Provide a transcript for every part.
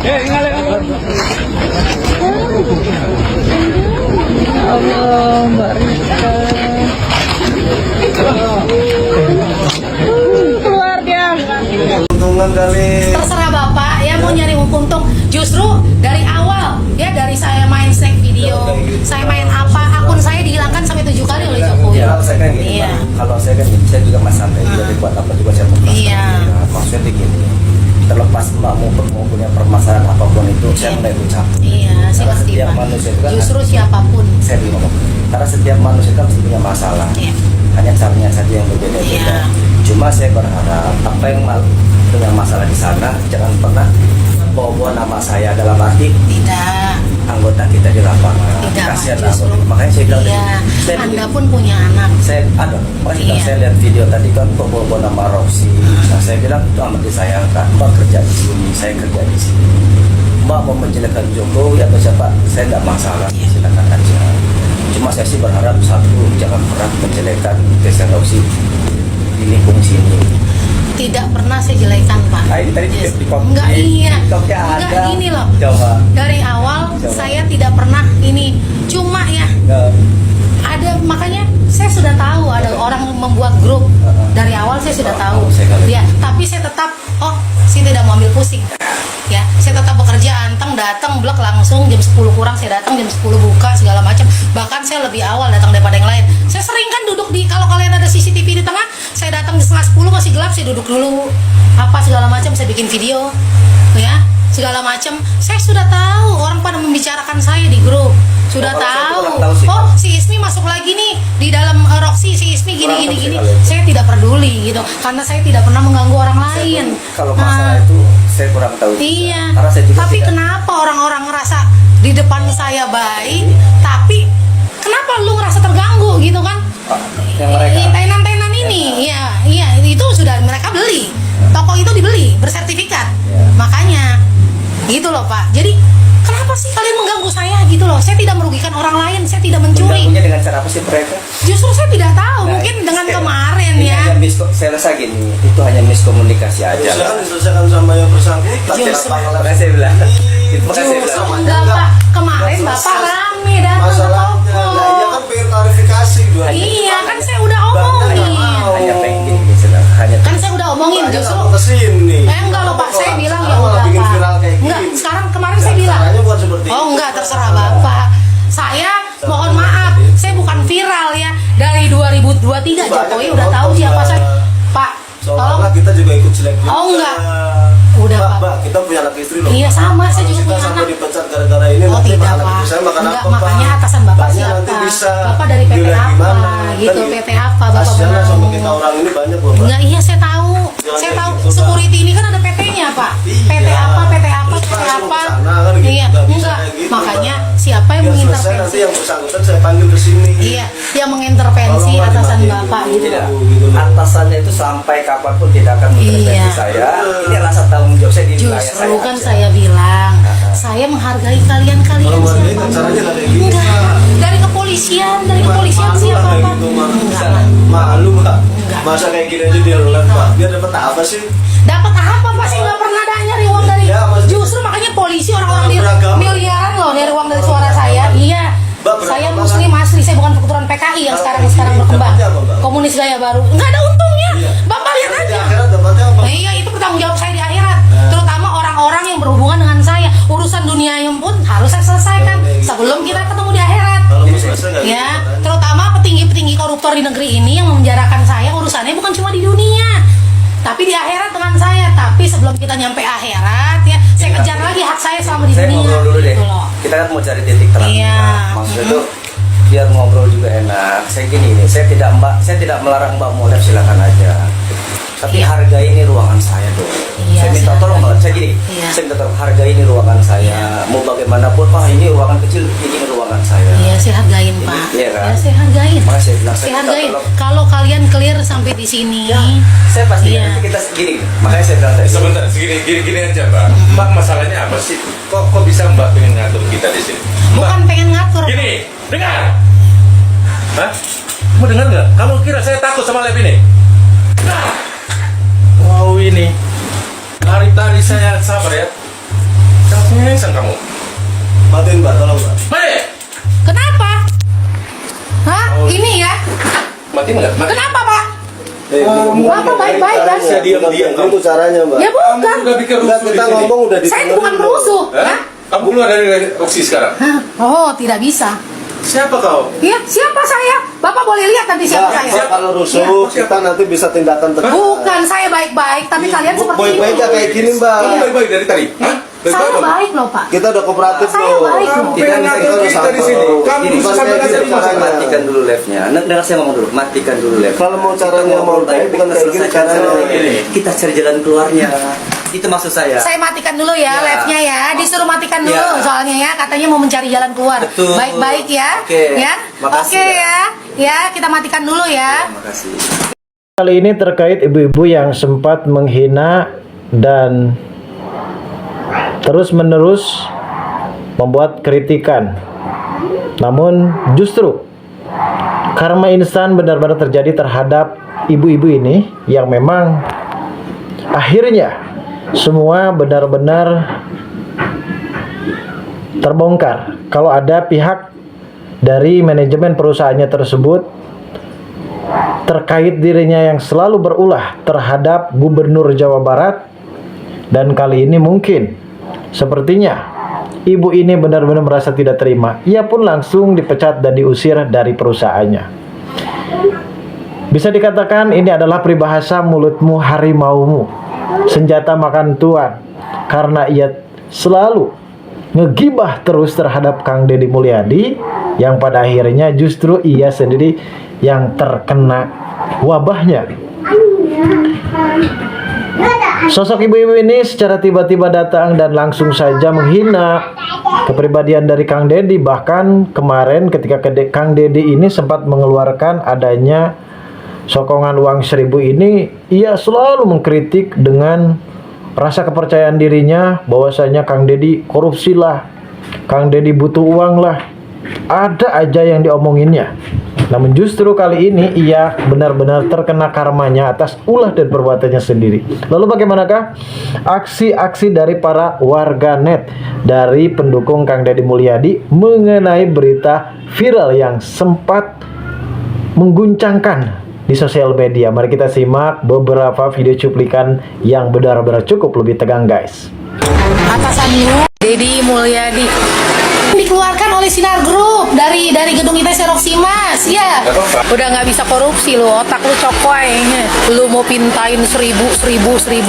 Ya Allah, Mbak Rizka. Keluar dia. Untungan kali. Terserah Bapak ya mau nyari untung. Justru dari awal ya, dari saya main snack video, saya main apa, akun saya dihilangkan sampai 7 kali oleh Jokowi. Ya, saya kan gini, Iya. kalau saya kan gini, saya juga mas santai, jadi buat apa juga saya mau. Iya. Maksudnya begini, terlepas mbak mau punya permasalahan apapun itu, saya mulai ucap. Iya, saya Karena ngerti setiap Pak. manusia itu kan, Justru siapapun. saya ngomong, karena setiap manusia kan pasti punya masalah. Iya. Hanya caranya saja yang berbeda-beda. Iya. Cuma saya berharap apa yang punya masalah di sana jangan pernah bawa nama saya dalam arti Tidak. anggota kita di lapangan. Tidak, Kasihan Pak, aku. justru. Makanya saya bilang Iya. saya Anda pun punya anak. makanya Iya. saya lihat video tadi kan bawa nama Roxy. Nah, saya bilang itu amat disayangkan. Mbak kerja di sini, saya kerja di sini. Mbak mau menjelekkan Jokowi atau siapa, saya tidak masalah, silakan aja. Cuma saya sih berharap satu, jangan pernah menjelekkan Desa Roxy di lingkung sini. Tidak pernah saya jelekan Pak. Ini tadi Yes. di komen. Enggak, iya. TikToknya Enggak, ada. ini loh. Coba. Dari awal Coba. saya tidak pernah ini. Cuma ya ada, makanya saya sudah tahu ada orang membuat grup. Dari awal saya sudah tahu. Ya, tapi saya tetap saya tidak mau ambil pusing. Ya, saya tetap bekerja, anteng datang blek langsung jam 10 kurang saya datang, jam 10 buka segala macam. Bahkan saya lebih awal datang daripada yang lain. Saya sering kan duduk di, kalau kalian ada CCTV di tengah, saya datang di setengah 10 masih gelap, saya duduk dulu apa segala macam, saya bikin video ya segala macam. Saya sudah tahu orang pada membicarakan saya di grup, sudah tahu. Oh, si Ismi masuk lagi nih di dalam Roxy, si Ismi gini. Saya tidak peduli gitu, karena saya tidak pernah mengganggu orang lain. Kalau masalah itu saya kurang tahu. Iya. Karena saya juga Tapi tidak- kenapa orang-orang ngerasa di depan saya baik, tapi kenapa lu ngerasa terganggu gitu kan? yang mereka Tenan-tenan ini, iya, itu sudah mereka beli. Toko itu dibeli, bersertifikat. Ya. Makanya, gitu loh Pak. Jadi, kenapa sih kalian mengganggu saya gitu loh? Saya tidak merugikan orang lain, saya tidak mencuri. mengganggunya dengan cara apa sih mereka? Justru saya tidak tahu, Nah, mungkin dengan saya- kemarin ini ya. hanya saya rasa gini, itu hanya miskomunikasi aja. Silakan diselesaikan sama yang bersangkutan. Justru. Makanya saya bilang, itu makanya saya Justru bilang. enggak Pak, kemarin Bapak rame datang ke Masalahnya, toko. nah iya kan pengen klarifikasi dua. Iya, kan saya udah omongin. Hanya pengen gini, sedang hanya Kan saya udah omongin justru. Kesini. Enggak loh Pak, saya bilang ya udah bikin Pak. viral kayak gini. Enggak, sekarang kemarin saya bilang. Caranya bukan seperti Oh itu. enggak, terserah Bapak. Saya mohon maaf, saya bukan viral ya. Dari 2023 Jokowi udah tahu siapa saya. Pak, tolong. Soalnya kita juga ikut jelek juga. Oh, enggak. Udah, Mbak, Pak. Mbak, kita punya anak istri loh. Iya, sama, saya Kalau juga kita punya sampai anak. dipecat gara-gara ini, Oh nanti tidak anak Pak, istri saya makan enggak, apa, Pak? makanya atasan Bapak Mbaknya siapa? nanti bisa Bapak dari PT dilihat apa? gimana, Gitu, kan PT apa? Bapak kasihan benar. sama kita orang ini banyak loh, Mbak. Enggak, iya saya tahu. Jangan Saya kayak tahu gitu, Pak. security ini kan ada PT-nya, Pak. Iya. PT apa, PT apa, Terus PT langsung apa. kesana kan gitu, Iya, nggak bisa enggak. kayak gitu, Makanya Pak. siapa yang Biar selesai nanti mengintervensi? yang bersangkutan saya panggil ke sini. Iya, yang mengintervensi Tolong, Pak, atasan dimatiin Bapak dulu. gitu. tidak. Gitu loh. Atasannya itu sampai kapanpun tidak akan mengintervensi Iya. saya. Ini rasa tanggung jawab saya di wilayah Justru kan aja. saya bilang, saya menghargai kalian-kalian Kalau menghargai siapa. kan caranya nggak kayak gini, Enggak. Pak. Dari kepolisian Malu siapa lah kayak Pak? gitu, Mak. Enggak, Pak. Malu, Pak. Enggak. Masa kayak gini aja dia live, Pak. Dia dapat apa sih? Dapat apa Pak? Saya nggak pernah ada nyari uang dari. Ya, maksudnya- Justru makanya polisi orang-orang di Beragama. miliaran loh nyari uang dari suara saya. Iya. Mbak, Saya beragama muslim kan? asli, saya bukan keturunan PKI yang Kalau sekarang kayak gini, berkembang. dapatnya apa, Mbak? Komunis gaya baru. Nggak ada untungnya. Iya. Bapak lihat Nanti di aja. akhirat dapatnya apa? Nah, iya, itu bertanggung jawab saya di akhirat. Terutama orang-orang yang berhubungan dengan saya. Urusan dunianya pun harus saya selesaikan sebelum kita ketemu di akhirat. Kalau mau selesai nggak Ya, gitu, kan? terutama petinggi-petinggi koruptor di negeri ini yang memenjarakan saya, urusannya bukan cuma di dunia, tapi di akhirat dengan saya. Tapi sebelum kita nyampe akhirat ya, saya kejar lagi hak saya selama di Saya dunia. ngobrol dulu deh. Gitu loh. Kita kan mau cari titik terang. Iya. Maksudnya tuh biar ngobrol juga enak. Saya gini nih, saya tidak melarang Mbak mau live, silakan aja. Tapi Iya. harga ini ruangan saya tuh. Iya, Saya minta silakan. tolong Mbak, saya gini. Iya. Saya minta tolong harga ini ruangan saya. Mau bagaimanapun, ini ruangan kecil, ini ruangan saya. Iya, saya hargain Pak. Iya kan? Ya, saya hargain. Makanya saya bilang, Saya minta hargain. tolong. Kalau kalian clear sampai di sini, Saya pasti Iya. nanti kita gini. Makanya saya bilang tadi. Sebentar, gini aja Mbak. Mbak masalahnya apa sih? Kok bisa Mbak pengen ngatur kita di sini? Mbak, bukan pengen ngatur. gini, dengar. Hah? Kamu dengar nggak? Kamu kira saya takut sama live ini? Nah, wow ini. Tari-tari saya sabar ya. Yang pingsan kamu. Matiin Mbak, tolong Mbak. Mati. Kenapa? Hah? Ini ya? Mati nggak? Mati. Kenapa, Pak? Bapak baik-baik kan? Saya diam-diam itu caranya Mbak. Ya bukan. Kamu udah bikin Enggak, rusuh di kita sini. ngomong udah Saya didengerin bukan loh. perusuh. Hah? Hah? Kamu keluar dari Roxy sekarang. Hah? Oh, tidak bisa. Siapa kau? Iya, siapa saya? Bapak boleh lihat nanti siapa Mbak, saya. kalau rusuh kita nanti bisa tindakan tegas. Bukan, saya baik-baik, tapi kalian seperti Baik-baik itu. ya kayak gini Mbak. Kamu baik-baik dari tadi. Hah? Saya Baik-baik. baik loh, Pak. Kita udah kooperatif Saya loh. baik loh. Kamu pengen ngatur kita di sini. Kamu Ini susah bukan banget kayak jadi gitu masalah. caranya. Matikan dulu live-nya. Dengar saya ngomong dulu. Matikan dulu live. Kalau mau caranya mau baik bukan kayak gini caranya. Kita cari jalan keluarnya. Itu maksud saya. Saya matikan dulu ya, Ya. live-nya ya. Disuruh matikan dulu, Ya. soalnya ya katanya mau mencari jalan keluar. Betul. Baik-baik ya. Oke. Ya. Makasih Oke ya. ya. Ya, kita matikan dulu ya. Terima kasih. Kali ini terkait ibu-ibu yang sempat menghina dan terus-menerus membuat kritikan. Namun justru karma instan benar-benar terjadi terhadap ibu-ibu ini yang memang akhirnya semua benar-benar terbongkar. Kalau ada pihak dari manajemen perusahaannya tersebut terkait dirinya yang selalu berulah terhadap Gubernur Jawa Barat, dan kali ini mungkin sepertinya ibu ini benar-benar merasa tidak terima. Ia pun langsung dipecat dan diusir dari perusahaannya. Bisa dikatakan ini adalah peribahasa mulutmu harimaumu, senjata makan tuan, karena ia selalu ngegibah terus terhadap Kang Deddy Mulyadi, yang pada akhirnya justru ia sendiri yang terkena wabahnya. Sosok ibu-ibu ini secara tiba-tiba datang dan langsung saja menghina kepribadian dari Kang Deddy. Bahkan kemarin ketika Kang Deddy ini sempat mengeluarkan adanya sokongan uang 1.000 ini, ia selalu mengkritik dengan rasa kepercayaan dirinya bahwasanya Kang Deddy korupsi lah, Kang Deddy butuh uang lah, ada aja yang diomonginnya. Namun justru kali ini ia benar-benar terkena karmanya atas ulah dan perbuatannya sendiri. Lalu bagaimanakah aksi-aksi dari para warganet, dari pendukung Kang Deddy Mulyadi mengenai berita viral yang sempat mengguncangkan di sosial media? Mari kita simak beberapa video cuplikan yang benar-benar cukup lebih tegang, guys. Atasanmu Deddy Mulyadi dikeluarkan oleh Sinar Group dari gedung ITC Roxy Mas. Ya, udah nggak bisa korupsi lu, otak lu cokoy. Lu mau pintain 1.000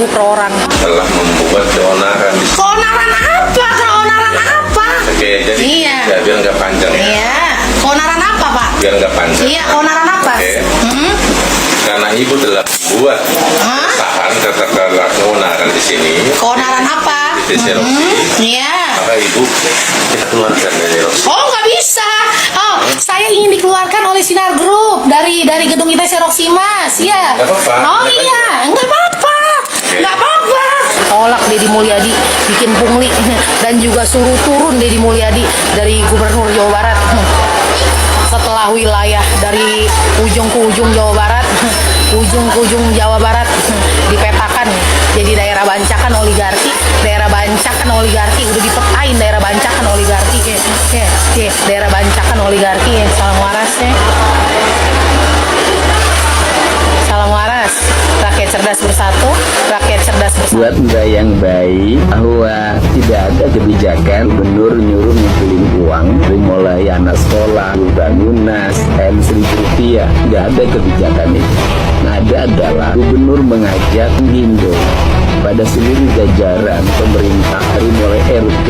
per orang. Telah membuat keonaran di sini. Keonaran apa? Keonaran apa? Oke, jadi Iya. ya, biar nggak panjang ya. Iya. Keonaran apa, Pak? Biar nggak panjang. Iya, keonaran apa? Oke. Hmm? Karena ibu telah buat Hah? kesalahan katakanlah keonaran di sini. Keonaran apa? Di ITC Roxy. Iya. Maka ibu kita keluarkan dari Roxy. Oh, nggak bisa. Oh, saya ingin dikeluarkan oleh Sinar Group dari gedung ITC Roxy Mas. Ya. Nggak apa-apa. Oh Nggak iya, nggak apa-apa. Nggak apa-apa. Tolak Deddy Mulyadi, bikin pungli dan juga suruh turun Deddy Mulyadi dari Gubernur Jawa Barat. Setelah wilayah dari ujung ke ujung Jawa Barat, ujung ke ujung Jawa Barat dipetakan jadi daerah bancakan oligarki, daerah bancakan oligarki, udah dipetain daerah bancakan oligarki, daerah bancakan oligarki. Salam waras ya. Salam waras. Rakyat cerdas bersatu, rakyat cerdas bersatu. Buat Mbak yang baik bahwa tidak ada kebijakan gubernur nyuruh ngumpulin uang dari mulai anak sekolah, bangunan, Rp1.000, tidak ada kebijakan itu. Nah, ada adalah gubernur mengajak menghimbau pada seluruh jajaran pemerintah dari mulai RT,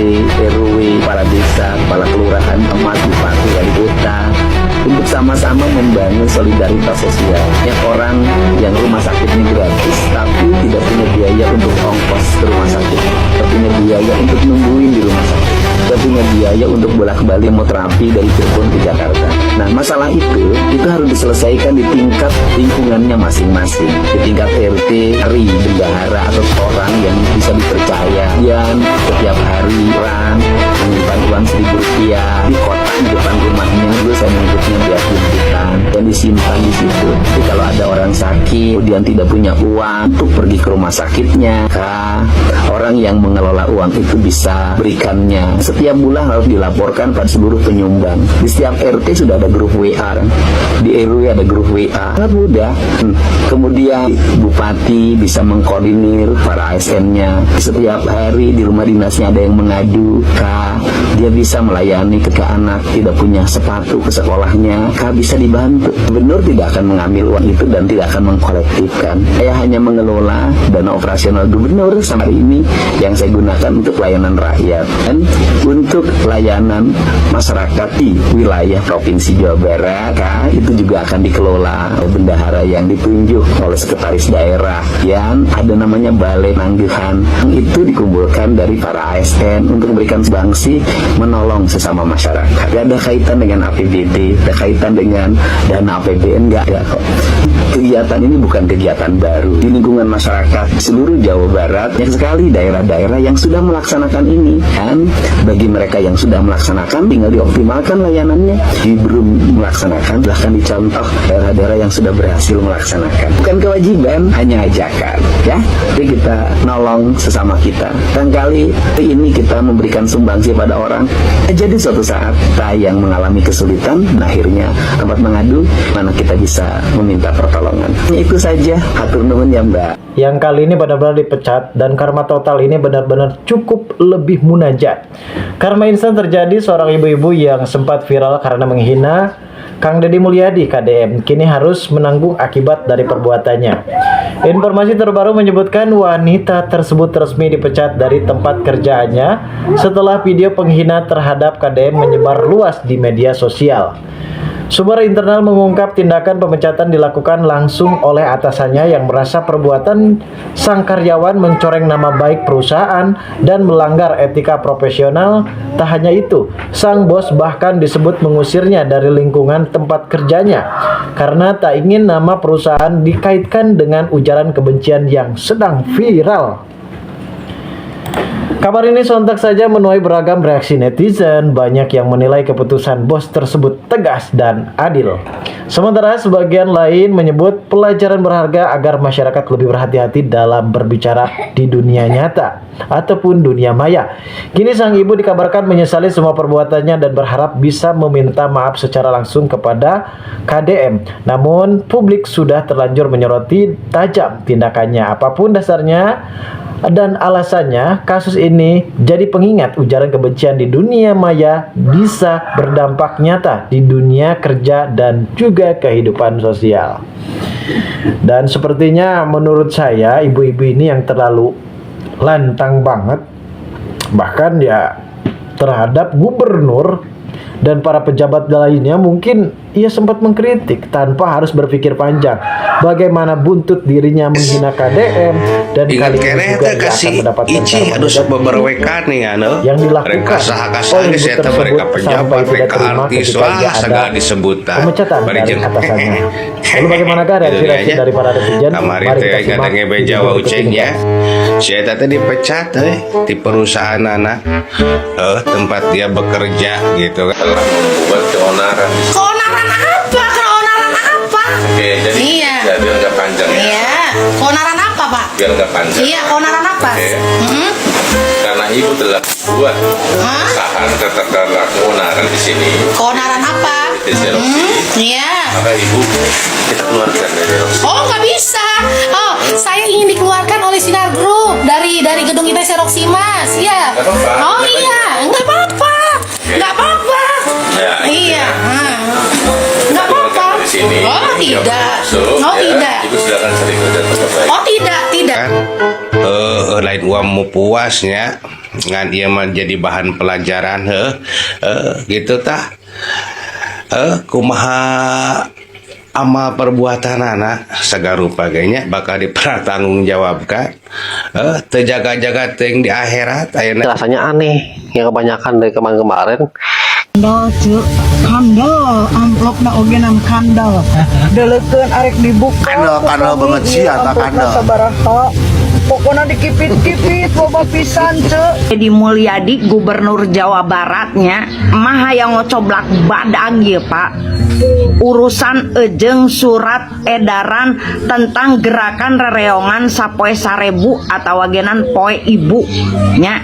RW, kepala desa, kepala kelurahan, camat, bupati, wali kota untuk sama-sama membangun solidaritas sosial. Yang orang yang rumah sakitnya gratis tapi tidak punya biaya untuk ongkos ke rumah sakit, tidak punya biaya untuk nungguin di rumah sakit, tidak punya biaya untuk bolak-balik mau terapi dari Cirebon ke Jakarta. Nah, masalah itu harus diselesaikan di tingkat lingkungannya masing-masing, di tingkat RT, RI, bendahara atau orang yang bisa dipercaya. Yang setiap hari menyimpan uang Rp1.000 di kotak di depan rumahnya, dulu saya menyebutnya diakuntikan dan disimpan di situ. Jadi kalau ada orang sakit kemudian tidak punya uang untuk pergi ke rumah sakitnya, orang yang mengelola uang itu bisa berikannya. Setiap bulan harus dilaporkan pada seluruh penyumbang. Di setiap RT sudah ada grup WA, di RW ada grup WA. Sangat mudah. Kemudian bupati bisa mengkoordinir para ASN-nya. Setiap hari di rumah dinasnya ada yang mengadu, dia bisa melayani ketika anak tidak punya sepatu ke sekolahnya, bisa dibantu. Gubernur tidak akan mengambil uang itu dan tidak akan mengkolektifkan. Saya hanya mengelola dana operasional gubernur sampai ini yang saya gunakan untuk layanan rakyat dan untuk layanan masyarakat di wilayah Provinsi Jawa Barat. Itu juga akan dikelola oleh bendahara yang ditunjuk oleh sekretaris daerah, yang ada namanya balai nanggihan. Itu dikumpulkan dari para ASN untuk memberikan sumbangsi, menolong sesama masyarakat. Tidak ada kaitan dengan APBD, ada kaitan dengan dana APBN, enggak ya kok. Kegiatan ini bukan kegiatan baru di lingkungan masyarakat seluruh Jawa Barat. Banyak sekali daerah-daerah yang sudah melaksanakan ini, dan bagi mereka yang sudah melaksanakan tinggal dioptimalkan layanannya. Belum melaksanakan silahkan dicontoh daerah-daerah yang sudah berhasil melaksanakan. Bukan kewajiban, hanya ajakan ya. Jadi kita nolong sesama kita. Barangkali ini kita memberikan sumbangsi pada orang, jadi suatu saat kita yang mengalami kesulitan, akhirnya tempat mengadu mana kita bisa meminta pertolongan. Itu saja, hatur nuhun ya Mbak. Yang kali ini benar-benar dipecat, dan karma total ini benar-benar cukup lebih munajat. Karma instan terjadi seorang ibu-ibu yang sempat viral karena menghina Kang Deddy Mulyadi KDM, kini harus menanggung akibat dari perbuatannya. Informasi terbaru menyebutkan wanita tersebut resmi dipecat dari tempat kerjaannya setelah video penghina terhadap KDM menyebar luas di media sosial. Sumber internal mengungkap tindakan pemecatan dilakukan langsung oleh atasannya yang merasa perbuatan sang karyawan mencoreng nama baik perusahaan dan melanggar etika profesional. Tak hanya itu, sang bos bahkan disebut mengusirnya dari lingkungan tempat kerjanya karena tak ingin nama perusahaan dikaitkan dengan ujaran kebencian yang sedang viral. Kabar ini sontak saja menuai beragam reaksi netizen. Banyak yang menilai keputusan bos tersebut tegas dan adil. Sementara sebagian lain menyebut pelajaran berharga agar masyarakat lebih berhati-hati dalam berbicara di dunia nyata ataupun dunia maya. Kini sang ibu dikabarkan menyesali semua perbuatannya dan berharap bisa meminta maaf secara langsung kepada KDM. Namun publik sudah terlanjur menyoroti tajam tindakannya. Apapun dasarnya dan alasannya, kasus ini jadi pengingat ujaran kebencian di dunia maya bisa berdampak nyata di dunia kerja dan juga kehidupan sosial. Dan sepertinya menurut saya ibu-ibu ini yang terlalu lantang banget, bahkan ya terhadap gubernur dan para pejabat lainnya. Mungkin ia sempat mengkritik tanpa harus berpikir panjang bagaimana buntut dirinya menghina KDM, dan ingat kali kene ini juga ia kasih akan mendapatkan ici karma harus negatif beberwekan nih yang dilakukan mereka sah-kasah oleh ibu saya tersebut mereka pejabat sampai tidak mereka terima artis ketika lah ia ada segala disebutan pemecatan dari atasannya. Lalu bagaimanakah reaksi dari para netizen? Kamari Mari teh kita simak kadang video Jawa berikut uceng ini. ya. Saya tadi dipecat di perusahaan anak tempat dia bekerja gitu kan. Telah membuat keonaran. Keonaran apa? Keonaran apa? Oke, jadi Iya. ya, biar nggak panjang ya. Iya. Keonaran apa, Pak? Biar nggak panjang. Iya, keonaran apa? Oke. Hmm? Karena ibu telah buat Hah? usahaan katakanlah keonaran di sini, Keonaran apa? di Xeroxi, Iya. maka ibu kita keluarkan dari Xeroxi. Oh, nggak bisa. Oh, saya ingin dikeluarkan oleh Sinar Group dari gedung kita Xeroxi, Mas. Iya. Nggak apa-apa. Oh iya, nggak apa-apa. Nggak apa-apa. Ya, Iya. kita Nggak keluarkan apa-apa. dari sini. Oh Ibu tidak. masuk, Oh ya. tidak. Ibu silakan cari kerja tempat lain. Oh tidak, tidak. Kan lain uangmu puasnya ngan dia menjadi bahan pelajaran gitu tah kumaha amal perbuatan anak sagarupa ganya bakal dipertanggungjawabkan terjaga-jaga ting di akhirat ayeuna. Rasanya aneh yang kebanyakan dari kemarin-kemarin Kandal cuk, kandal amplopna oge nam kandal. Delekeun arek dibuka. Kandal banget sih eta kandal. Sabaraha. Pokoknya dikipit-kipit loba pisan cuk. Edi Mulyadi Gubernur Jawa Baratnya mah hayang ngocoblak badag ya Pak. Urusan ejeng surat edaran tentang gerakan rereongan sapoe 1000 atau wagenan poe ibu nya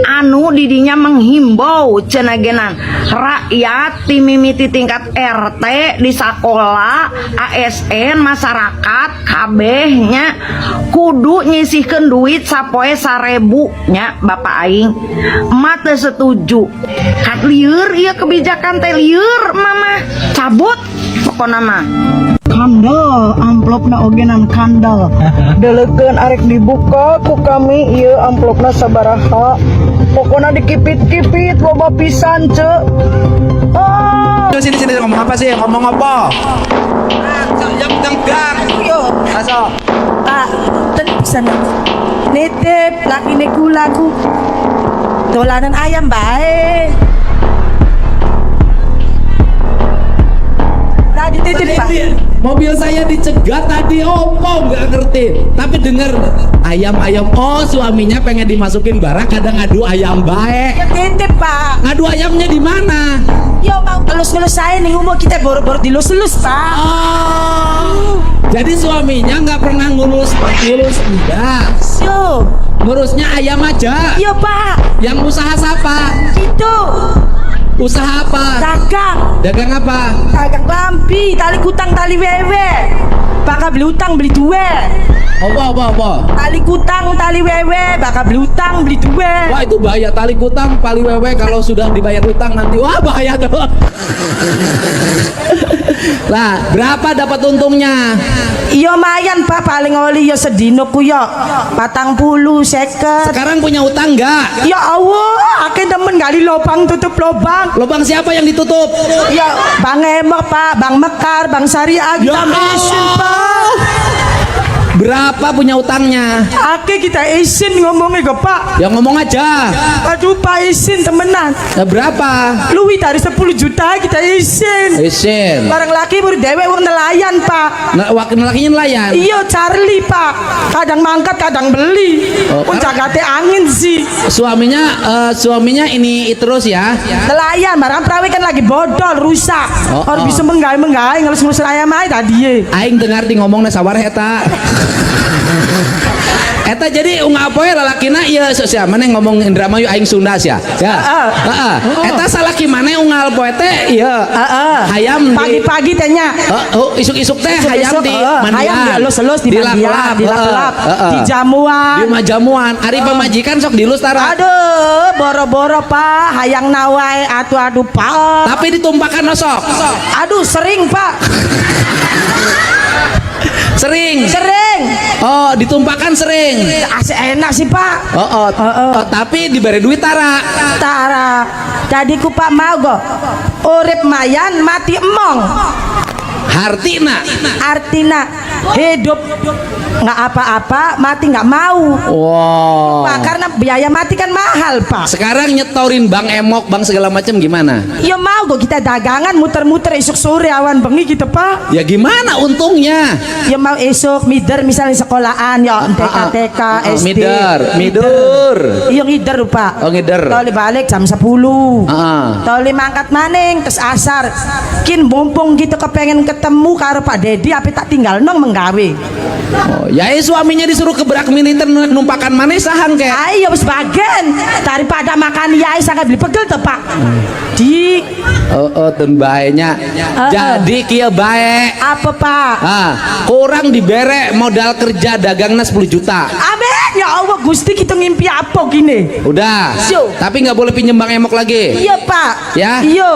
anu didinya menghimbau cenagenan rakyat timimiti tingkat RT di sekolah ASN masyarakat kabehnya kudu nyisihkeun duit sapoe 1000 nya Bapak aing emak teu setuju kat lieur ieu kebijakan teh lieur mama cabut pokona mah Kandal amplopna oge nam kandal. Delekeun arek dibuka ku kami ieu amplopna sabaraha. Pokoknya dikipit-kipit loba pisan cuk. Sini ngomong apa sih? Ngomong apa? Yang tenggang. Yo. Masuk. Pak, ten pisan. Nitip laki lagu. Dolanan ayam bae. Tadi titip Pak. Mobil saya dicegat tadi, opo nggak ngerti. Tapi dengar ayam-ayam, oh suaminya pengen dimasukin barang, kadang ngadu ayam baik. Ya titip Pak. Ngadu ayamnya di mana? Yo mau elus-elus saya nih umur kita boro-boro dilus-elus Pak. Oh, jadi suaminya nggak pernah ngurus enggak. Yo. Ngurusnya ayam aja. Yo Pak. Yang usaha siapa? Itu. Usaha apa? Dagang. Dagang apa? Dagang lampi, tali kutang, tali wewe. Bakal beli utang, beli duwe. Apa? Tali kutang, tali wewe, bakal beli utang, beli duwe. Wah itu bahaya, tali kutang, tali wewe kalau sudah dibayar utang nanti, wah bahaya tuh. Lah, berapa dapat untungnya? Iya mayan Pak, paling oli ya sedino ku ya 40 50. Sekarang punya utang nggak? Ya Allah, akeh demen gali lubang tutup lubang. Lubang siapa yang ditutup? Ya Bang Emok Pak, Bang Mekar, Bang Syariah kita isin Pak. Berapa punya utangnya? Akeh kita isin ngomongnya ke Pak. Ya ngomong aja. Aduh Pak isin temenan. Ya, berapa? Luwi dari 10 juta kita isin. Isin. Barang laki baru dewek wong nelayan Pak. Nah, wakil lakinya nelayan. Iya Charlie Pak. Kadang mangkat kadang beli. Pun jagate angin sih. Suaminya ini terus ya. Nelayan barang perawi kan lagi bodol rusak. Orang bisa menggai ngelus-ngelus ayam aja tadi. Aing dengar di ngomongnya sawar eta. Eta jadi ungapoe lalakina ieu sia maneh ngomong Indramayu aing Sunda sia. Ya. Heeh. Eta salaki maneh unggal poe teh ieu. Hayam pagi-pagi teh nya. Isuk-isuk teh hayam di mandian. Hayam dilus-lus di mandian, dilap-lap, di jamuan. Di jamuan. Ari pamajikan sok dilus tara. Aduh, boro-boro Pak, hayang nawai atuh Pak. Tapi ditumpakan sok. Aduh, sering Pak. Sering. Oh, ditumpahkan sering. Asik enak sih Pak. Tapi diberi duit tara. Jadi ku Pak mau go. Urip mayan mati emong. Artina hidup nggak apa-apa, mati nggak mau. Wow. Pak, karena biaya mati kan mahal Pak. Sekarang nyetorin Bang Emok, Bang segala macam gimana? Ya mau go kita dagangan muter-muter esok sore awan bengi gitu Pak. Ya gimana untungnya? Ya mau esok mider misalnya sekolahan ya TK SD. Mider. Iya ngider Pak. Oh ngider. Toli balik jam 10. Toli mangkat maning terus asar. Kin mumpung gitu kepengen ketemu karo Pak Dedi apa tak tinggal nong menggawe. Oh, ya suaminya disuruh ke berak militer numpakan maneh sahang ke? Ayo wis bagen daripada makan yai sangat beli pegel tuh Pak. Di ten baenya. Jadi kieu bae. Apa Pak? Kurang dibere modal kerja dagangna 10 juta. Amin ya Allah Gusti kita ngimpi apa gini? Udah. Tapi nggak boleh pinjem Bang Emok lagi. Iya Pak. Ya. Iya.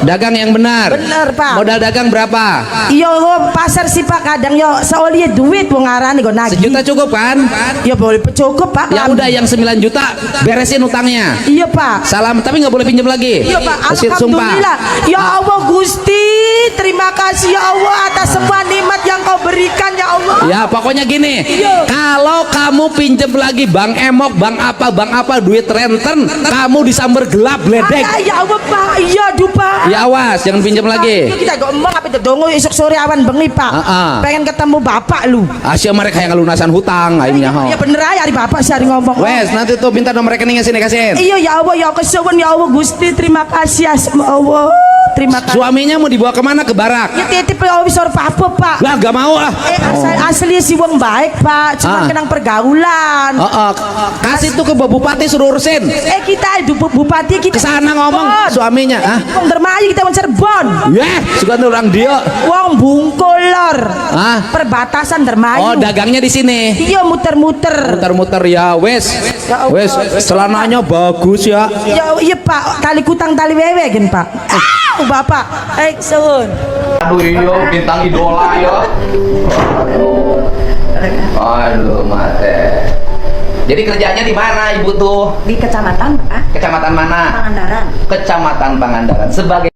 Dagang yang benar. Benar Pak. Modal dagang berapa? Iya pasar sih Pak kadang yo seoli duit wong ngarani go nagih. 1 juta cukup kan? Ya boleh cukup Pak. Ya udah yang 9 juta beresin utangnya. Iya Pak. Salam tapi nggak boleh pinjam lagi. Iya Pak. Alhamdulillah. Ya Allah Gusti terima kasih ya Allah atas semua nikmat yang kau berikan ya Allah. Ya pokoknya gini, kalau kamu pinjem lagi Bang Emok, Bang apa duit renten, kamu disamber gelap ledek. Ya Allah Pak, iya duh Pak. Ya awas, jangan pinjam lagi. Kita gak ngomong apa itu dongo esok sore awan bengi Pak. Pengen ketemu bapak lu. Asia mereka yang ngelunasan hutang akhirnya. Ya bener aja hari bapak sih hari ngomong. Wes nanti tuh minta nomor rekeningnya sini kasihin. Iya ya Allah ya kesuwun ya Allah Gusti terima kasih ya Allah. Terima kasih. Suaminya mau dibawa kemana? Ke barak. Ya titip ya wisor Papa Pak. Lah gak mau ah. Asli si wong baik Pak, cuma kenang pergaulan. Kasih tuh ke Bupati suruh urusin. Kita itu Bupati kita kesana ngomong suaminya. Wong Dermayu kita wong Cirebon. Suka orang dia. Wong Bungkul lor. Perbatasan Dermayu. Oh dagangnya di sini. Iya muter-muter. Muter-muter ya wes. Wes celananya bagus ya. Ya iya Pak, tali kutang tali wewe kan Pak. Bapak, suhun. Aduh iyo bintang idola ya. Aduh mate. Jadi kerjanya di mana ibu tuh? Di kecamatan Pak. Kecamatan mana? Pangandaran. Kecamatan Pangandaran. Sebagai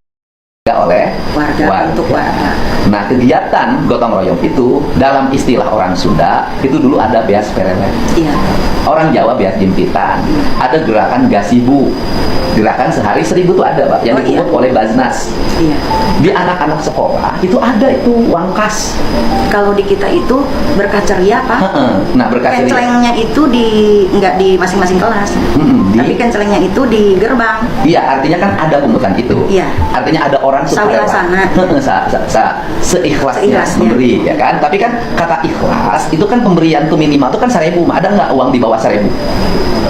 oleh warga. Untuk warga. Nah kegiatan gotong royong itu dalam istilah orang Sunda itu dulu ada beas perewe. Iya. Orang Jawa beas jempitan. Ada gerakan gasibu. Gerakan sehari 1000 tuh ada Pak yang dipungut oleh Baznas. Iya. Di anak-anak sekolah itu ada itu uang kas. Kalau di kita itu berkah ceria Pak. Nah berkah ceria. Kencelengnya itu nggak di masing-masing kelas. Tapi kencelengnya itu di gerbang. Iya artinya kan ada pungutan itu. Iya. Artinya ada orang seikhlasnya memberi ya kan. Tapi kan kata ikhlas itu kan pemberian tuh minimal tuh kan 1000. Ada nggak uang di bawah 1000?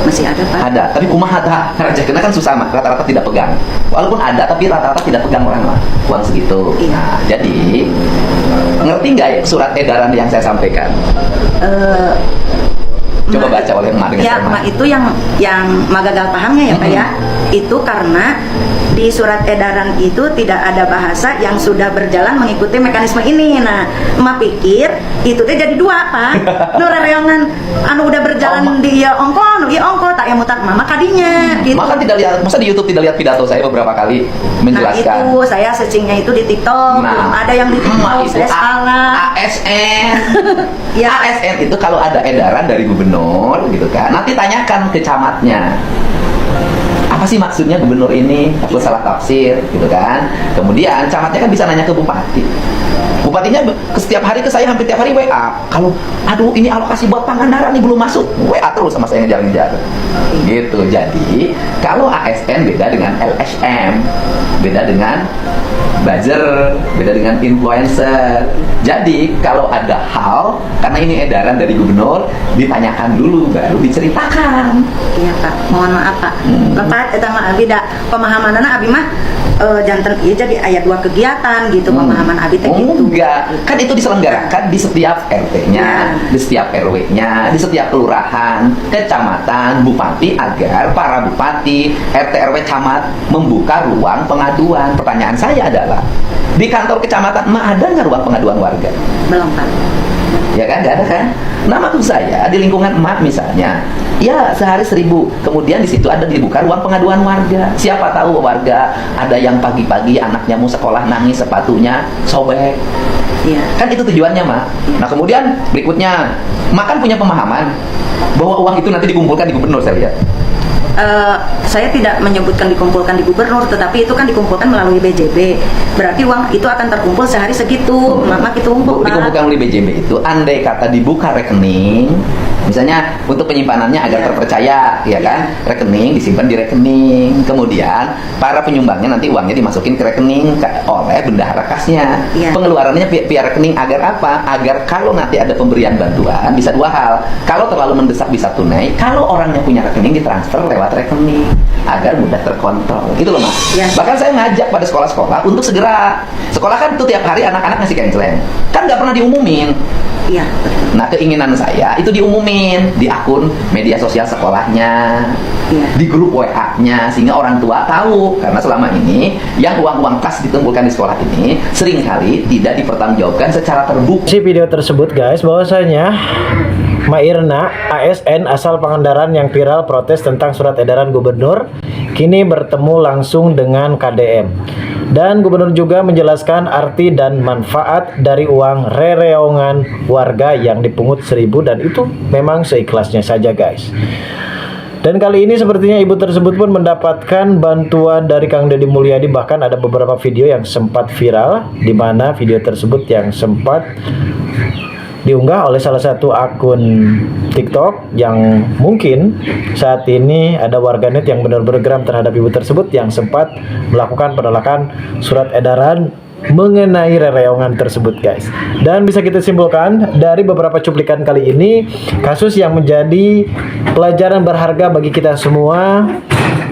Masih ada Pak. Ada. Tapi kumaha rezekinya kan susah mah. Rata-rata tidak pegang. Walaupun ada tapi rata-rata tidak pegang orang mah uang segitu. Iya. Nah jadi ngerti nggak ya surat edaran yang saya sampaikan? Coba baca oleh emak dengan ya, emak itu yang magagal pahamnya ya Pak ya. Itu karena di surat edaran itu tidak ada bahasa yang sudah berjalan mengikuti mekanisme ini. Nah, emak pikir itu teh jadi dua Pak. Nu rereongan anu udah berjalan di ongko, tak yang mutak mama kadinya gitu. Maka tidak lihat, masa di YouTube tidak lihat pidato saya beberapa kali menjelaskan. Nah, itu saya searchingnya itu di TikTok. Belum ada yang di TikTok. Saya salah. ASN. Ya. ASN itu kalau ada edaran dari gubernur gitu kan, nanti tanyakan ke camatnya. Apa sih maksudnya gubernur ini? Aku salah tafsir gitu kan. Kemudian camatnya kan bisa nanya ke bupati. Bupatinya setiap hari ke saya, hampir tiap hari WA. Kalau aduh ini alokasi buat Pangandaran nih belum masuk, WA terus sama saya ngejar-ngejar. Gitu. Jadi kalau ASN beda dengan LSM, beda dengan buzzer, beda dengan influencer. Jadi kalau ada hal, karena ini edaran dari gubernur, ditanyakan dulu baru diceritakan. Iya Pak, mohon maaf Pak. Lepas eta mah abi da pemahamanana abi mah jantan ieu jadi aya 2 kegiatan gitu pemahaman abi teh gitu. Enggak, kan itu diselenggarakan di setiap RT-nya, di setiap RW-nya, di setiap kelurahan, kecamatan, bupati agar para bupati, RT RW camat membuka ruang pengaduan. Pertanyaan saya adalah di kantor kecamatan mah ada nggak ruang pengaduan warga? Belum Pak. Ya kan, nggak ada kan? Nah maksud saya di lingkungan emak misalnya, ya sehari 1000. Kemudian di situ ada dibuka ruang pengaduan warga. Siapa tahu warga ada yang pagi-pagi anaknya mau sekolah nangis sepatunya sobek. Iya. Kan itu tujuannya mak. Nah kemudian berikutnya, mak kan punya pemahaman bahwa uang itu nanti dikumpulkan di gubernur saya lihat. Saya tidak menyebutkan dikumpulkan di gubernur, tetapi itu kan dikumpulkan melalui BJB. Berarti uang itu akan terkumpul sehari segitu. Mama itu dikumpulkan melalui BJB itu, andai kata dibuka rekening, misalnya untuk penyimpanannya agar terpercaya, ya kan? Rekening disimpan di rekening, kemudian para penyumbangnya nanti uangnya dimasukin ke rekening oleh bendahara kasnya. Pengeluarannya via rekening agar apa? Agar kalau nanti ada pemberian bantuan bisa 2 hal. Kalau terlalu mendesak bisa tunai, kalau orangnya punya rekening ditransfer lewat rekening agar mudah terkontrol. Itu loh Mas. Bahkan saya ngajak pada sekolah-sekolah untuk segera, sekolah kan tuh tiap hari anak-anak ngasih kenceleng, kan nggak pernah diumumin. Iya. Nah keinginan saya itu diumumin di akun media sosial sekolahnya, di grup WA-nya, sehingga orang tua tahu. Karena selama ini yang uang-uang kas dikumpulkan di sekolah ini seringkali tidak dipertanggungjawabkan secara terbuka. Si video tersebut guys, bahwasanya Ma Irna, ASN asal Pangandaran yang viral protes tentang surat edaran gubernur, kini bertemu langsung dengan KDM. Dan gubernur juga menjelaskan arti dan manfaat dari uang rereongan warga yang dipungut 1.000 dan itu memang seikhlasnya saja guys. Dan kali ini sepertinya ibu tersebut pun mendapatkan bantuan dari Kang Deddy Mulyadi. Bahkan ada beberapa video yang sempat viral, di mana video tersebut yang sempat diunggah oleh salah satu akun TikTok yang mungkin saat ini ada warganet yang benar-benar geram terhadap ibu tersebut yang sempat melakukan penolakan surat edaran mengenai rereongan tersebut guys. Dan bisa kita simpulkan dari beberapa cuplikan kali ini, kasus yang menjadi pelajaran berharga bagi kita semua